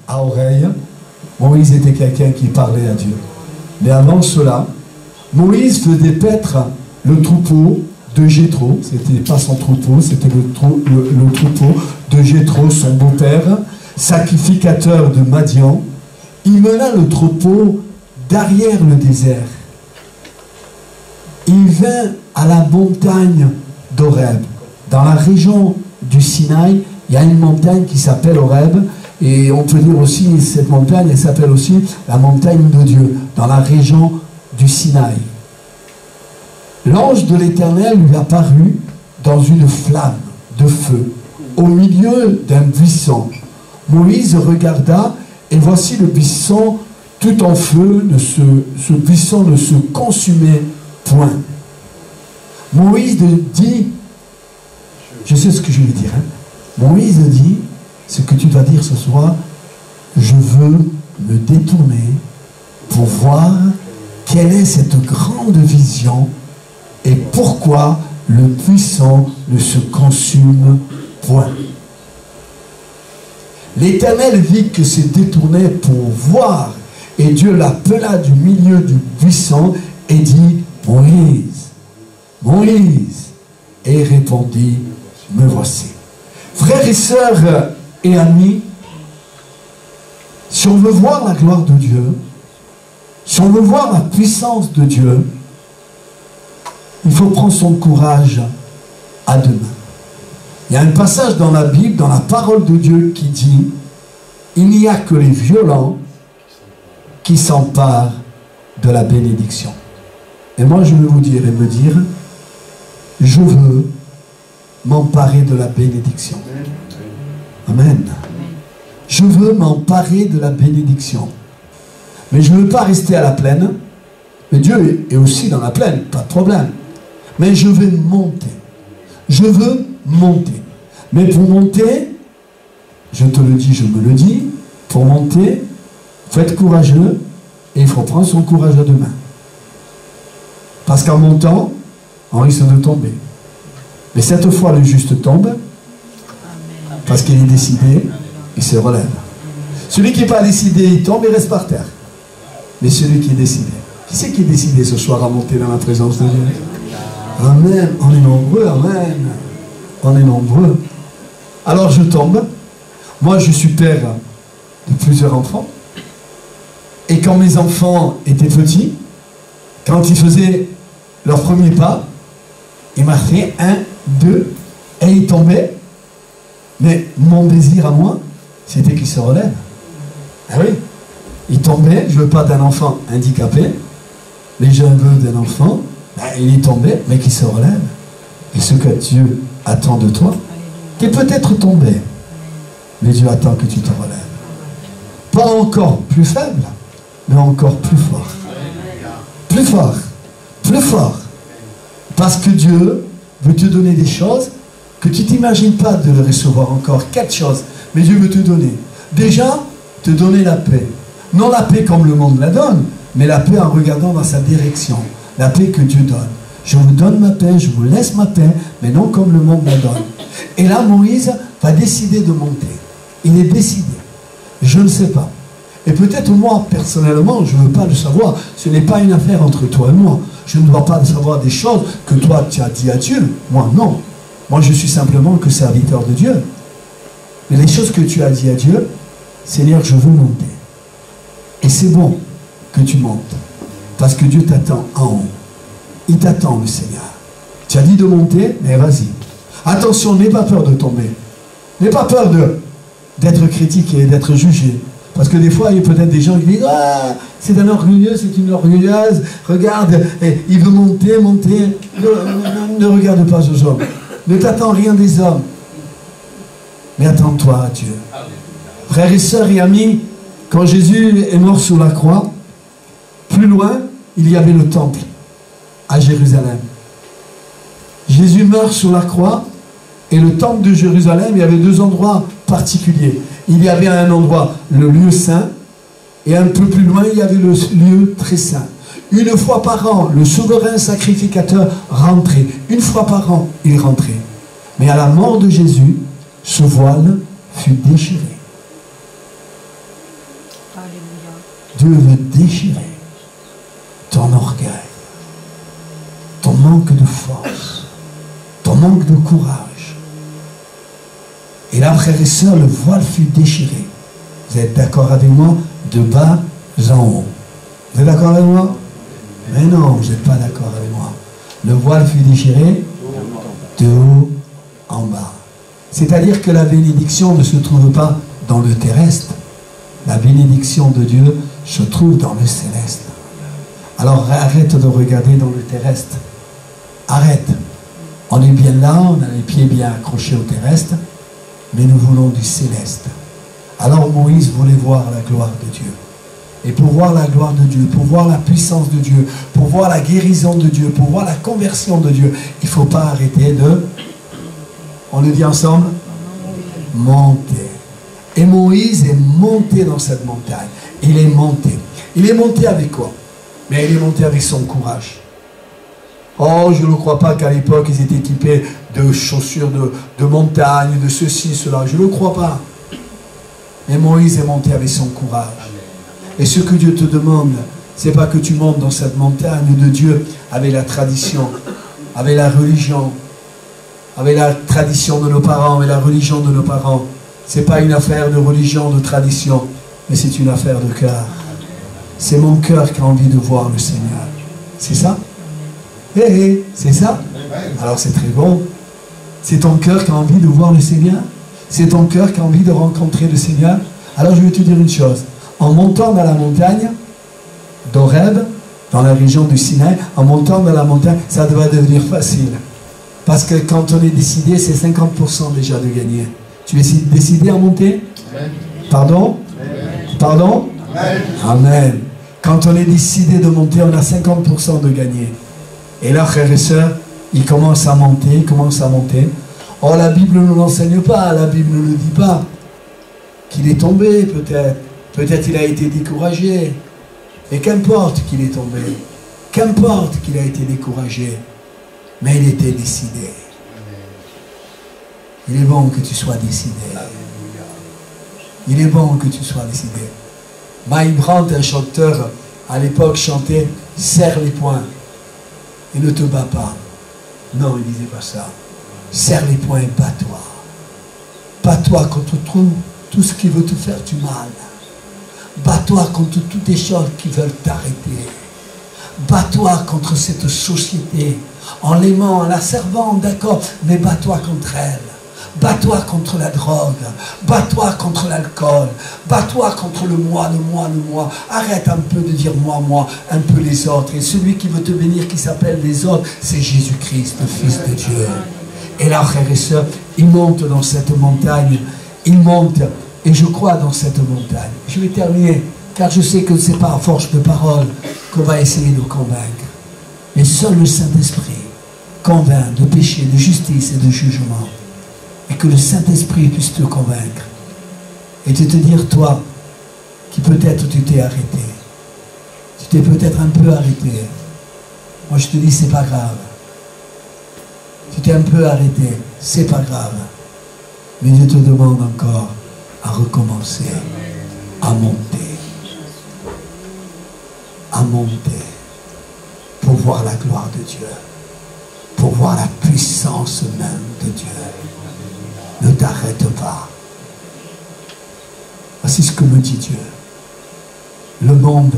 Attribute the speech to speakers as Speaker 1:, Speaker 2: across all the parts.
Speaker 1: À oreille, Moïse était quelqu'un qui parlait à Dieu. Mais avant cela, Moïse faisait paître le troupeau de Jéthro. C'était pas son troupeau, c'était le troupeau de Jéthro, son beau-père, sacrificateur de Madian. Il mena le troupeau derrière le désert. Il vint à la montagne d'Horeb. Dans la région du Sinaï, il y a une montagne qui s'appelle Horeb. Et on peut dire aussi, cette montagne, elle s'appelle aussi la montagne de Dieu, dans la région du Sinaï. L'ange de l'Éternel lui apparut dans une flamme de feu, au milieu d'un buisson. Moïse regarda, et voici le buisson tout en feu, ce buisson ne se consumait point. Moïse dit, je sais ce que je vais dire, hein? Moïse dit, ce que tu vas dire ce soir, je veux me détourner pour voir quelle est cette grande vision et pourquoi le puissant ne se consume point. L'Éternel vit que se détournait pour voir, et Dieu l'appela du milieu du buisson et dit, Moïse, Moïse, et répondit, me voici. Frères et sœurs et amis, si on veut voir la gloire de Dieu, si on veut voir la puissance de Dieu, il faut prendre son courage à deux mains. Il y a un passage dans la Bible, dans la parole de Dieu qui dit, il n'y a que les violents qui s'emparent de la bénédiction. Et moi je veux vous dire et me dire, je veux m'emparer de la bénédiction. Amen. Je veux m'emparer de la bénédiction. Mais je ne veux pas rester à la plaine. Mais Dieu est aussi dans la plaine, pas de problème. Mais je vais monter. Je veux monter. Mais pour monter, je te le dis, je me le dis, pour monter, il faut être courageux et il faut prendre son courage à deux mains. Parce qu'en montant, on risque de tomber. Mais cette fois, le juste tombe. Parce qu'il est décidé, il se relève. Celui qui n'est pas décidé, il tombe et reste par terre. Mais celui qui est décidé. Qui c'est qui est décidé ce soir à monter dans la présence de Dieu? Amen. On est nombreux, amen. On est nombreux. Alors je tombe. Moi, je suis père de plusieurs enfants. Et quand mes enfants étaient petits, quand ils faisaient leur premier pas, ils marchaient 1, 2, et ils tombaient. Mais mon désir à moi, c'était qu'il se relève. Ah oui, il tombait, je ne veux pas d'un enfant handicapé, mais je veux d'un enfant, il est tombé, mais qui se relève. Et ce que Dieu attend de toi, tu es peut-être tombé, mais Dieu attend que tu te relèves. Pas encore plus faible, mais encore plus fort. Plus fort, plus fort. Parce que Dieu veut te donner des choses que tu ne t'imagines pas de le recevoir encore. Quelque chose. Mais Dieu veut te donner. Déjà, te donner la paix. Non la paix comme le monde la donne, mais la paix en regardant dans sa direction. La paix que Dieu donne. Je vous donne ma paix, je vous laisse ma paix, mais non comme le monde la donne. Et là, Moïse va décider de monter. Il est décidé. Je ne sais pas. Et peut-être moi, personnellement, je ne veux pas le savoir. Ce n'est pas une affaire entre toi et moi. Je ne dois pas savoir des choses que toi, tu as dit à Dieu. Moi, non. Moi, je suis simplement que serviteur de Dieu. Mais les choses que tu as dit à Dieu, Seigneur, je veux monter. Et c'est bon que tu montes. Parce que Dieu t'attend en haut. Il t'attend, le Seigneur. Tu as dit de monter, mais vas-y. Attention, n'aie pas peur de tomber. N'aie pas peur d'être critiqué, d'être jugé. Parce que des fois, il y a peut-être des gens qui disent « Ah, c'est un orgueilleux, c'est une orgueilleuse. Regarde, il veut monter, monter. » Ne regarde pas aux hommes. Ne t'attends rien des hommes. Mais attends-toi à Dieu. Frères et sœurs et amis, quand Jésus est mort sur la croix, plus loin, il y avait le temple à Jérusalem. Jésus meurt sur la croix et le temple de Jérusalem, il y avait deux endroits particuliers. Il y avait à un endroit le lieu saint et un peu plus loin, il y avait le lieu très saint. Une fois par an, le souverain sacrificateur rentrait. Une fois par an, il rentrait. Mais à la mort de Jésus, ce voile fut déchiré. Dieu veut déchirer ton orgueil, ton manque de force, ton manque de courage. Et là, frères et sœurs, le voile fut déchiré. Vous êtes d'accord avec moi? De bas en haut. Vous êtes d'accord avec moi? Mais non, vous n'êtes pas d'accord avec moi. Le voile fut déchiré de haut en bas. C'est-à-dire que la bénédiction ne se trouve pas dans le terrestre. La bénédiction de Dieu se trouve dans le céleste. Alors arrête de regarder dans le terrestre. Arrête. On est bien là, on a les pieds bien accrochés au terrestre, mais nous voulons du céleste. Alors Moïse voulait voir la gloire de Dieu. Et pour voir la gloire de Dieu, pour voir la puissance de Dieu, pour voir la guérison de Dieu, pour voir la conversion de Dieu, il ne faut pas arrêter de... On le dit ensemble? Monter. Et Moïse est monté dans cette montagne. Il est monté. Il est monté avec quoi? Mais il est monté avec son courage. Oh, je ne crois pas qu'à l'époque, ils étaient équipés de chaussures de montagne, de ceci, cela. Je ne le crois pas. Mais Moïse est monté avec son courage. Et ce que Dieu te demande, ce n'est pas que tu montes dans cette montagne de Dieu avec la tradition, avec la religion, avec la tradition de nos parents, avec la religion de nos parents. Ce n'est pas une affaire de religion, de tradition, mais c'est une affaire de cœur. C'est mon cœur qui a envie de voir le Seigneur. C'est ça? C'est ça? Alors c'est très bon. C'est ton cœur qui a envie de voir le Seigneur? C'est ton cœur qui a envie de rencontrer le Seigneur? Alors je vais te dire une chose. En montant dans la montagne d'Horeb, dans la région du Sinaï, en montant dans la montagne, ça doit devenir facile. Parce que quand on est décidé, c'est 50% déjà de gagner. Tu es décidé à monter? Pardon? Pardon? Amen. Quand on est décidé de monter, on a 50% de gagner. Et là, frères et sœurs, il commence à monter, il commence à monter. Oh, la Bible ne l'enseigne pas, la Bible ne le dit pas. Qu'il est tombé, peut-être. Peut-être il a été découragé. Et qu'importe qu'il est tombé. Qu'importe qu'il a été découragé. Mais il était décidé. Il est bon que tu sois décidé. Il est bon que tu sois décidé. Mike Brandt, un chanteur, à l'époque, chantait « Serre les poings et ne te bats pas ». Non, il ne disait pas ça. Serre les poings et bats-toi. Bats-toi contre tout ce qui veut te faire du mal. Bats-toi contre toutes les choses qui veulent t'arrêter. Bats-toi contre cette société en l'aimant, en la servant, d'accord, mais bats-toi contre elle. Bats-toi contre la drogue, bats-toi contre l'alcool, bats-toi contre le moi, le moi, le moi. Arrête un peu de dire moi, moi, un peu les autres. Et celui qui veut te bénir, qui s'appelle les autres, c'est Jésus-Christ, le Fils de Dieu. Et là, frères et sœurs, il monte dans cette montagne, il monte, et je crois dans cette montagne. Je vais terminer, car je sais que ce n'est pas à force de parole qu'on va essayer de convaincre. Mais seul le Saint-Esprit convainc de péché, de justice et de jugement. Et que le Saint-Esprit puisse te convaincre. Et de te dire, toi, qui peut-être tu t'es arrêté. Tu t'es peut-être un peu arrêté. Moi je te dis, c'est pas grave. Tu t'es un peu arrêté, c'est pas grave. Mais Dieu te demande encore à recommencer, à monter. À monter. Pour voir la gloire de Dieu. Pour voir la puissance même de Dieu. Ne t'arrête pas. Voici ce que me dit Dieu. Le monde,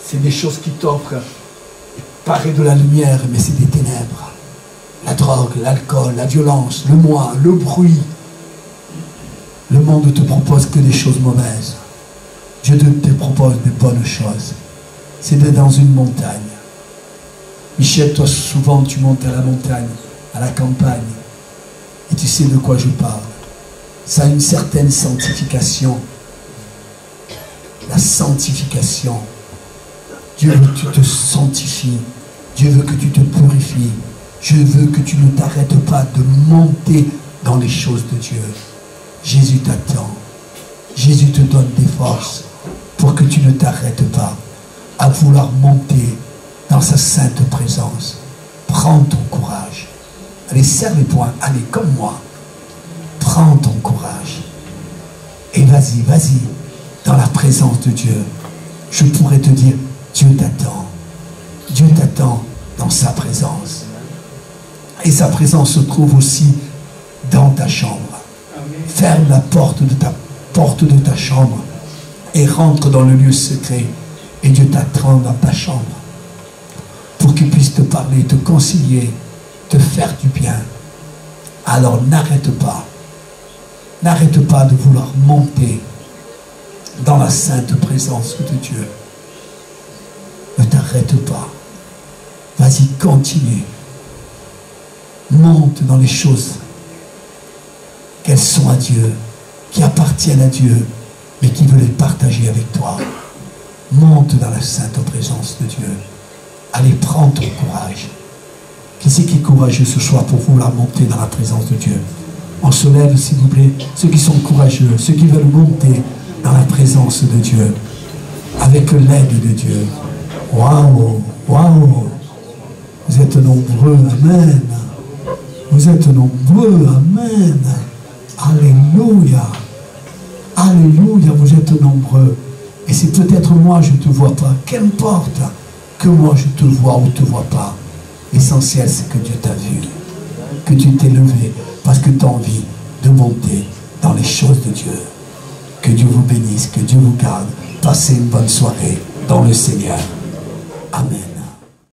Speaker 1: c'est des choses qui t'offrent. Il paraît de la lumière, mais c'est des ténèbres. La drogue, l'alcool, la violence, le moi, le bruit. Le monde ne te propose que des choses mauvaises. Dieu te propose de bonnes choses. C'est dans une montagne. Michel, toi souvent tu montes à la montagne, à la campagne. Et tu sais de quoi je parle. Ça a une certaine sanctification. La sanctification. Dieu veut que tu te sanctifies. Dieu veut que tu te purifies. Je veux que tu ne t'arrêtes pas de monter dans les choses de Dieu. Jésus t'attend. Jésus te donne des forces pour que tu ne t'arrêtes pas à vouloir monter dans sa sainte présence. Prends ton courage. Allez, serre les poings. Allez, comme moi. Prends ton courage. Et vas-y, vas-y. dans la présence de Dieu, je pourrais te dire, Dieu t'attend. Dieu t'attend dans sa présence. Et sa présence se trouve aussi dans ta chambre. Ferme la porte de ta chambre et rentre dans le lieu secret. Et Dieu t'attend dans ta chambre pour qu'il puisse te parler, te concilier, te faire du bien. Alors n'arrête pas de vouloir monter dans la sainte présence de Dieu. Ne t'arrête pas. Vas-y, continue. Monte dans les choses qu'elles sont à Dieu, qui appartiennent à Dieu, mais qui veut les partager avec toi. Monte dans la sainte présence de Dieu. Allez, prends ton courage. Qui c'est qui est courageux ce soir pour vouloir monter dans la présence de Dieu? On se lève, s'il vous plaît, ceux qui sont courageux, ceux qui veulent monter dans la présence de Dieu, avec l'aide de Dieu. Waouh, waouh, vous êtes nombreux, amen. Vous êtes nombreux, amen. Alléluia, alléluia, vous êtes nombreux. Et c'est peut-être moi, je ne te vois pas, qu'importe que moi je te vois ou ne te vois pas. L'essentiel, c'est que Dieu t'a vu, que tu t'es levé, parce que tu as envie de monter dans les choses de Dieu. Que Dieu vous bénisse, que Dieu vous garde. Passez une bonne soirée dans le Seigneur. Amen.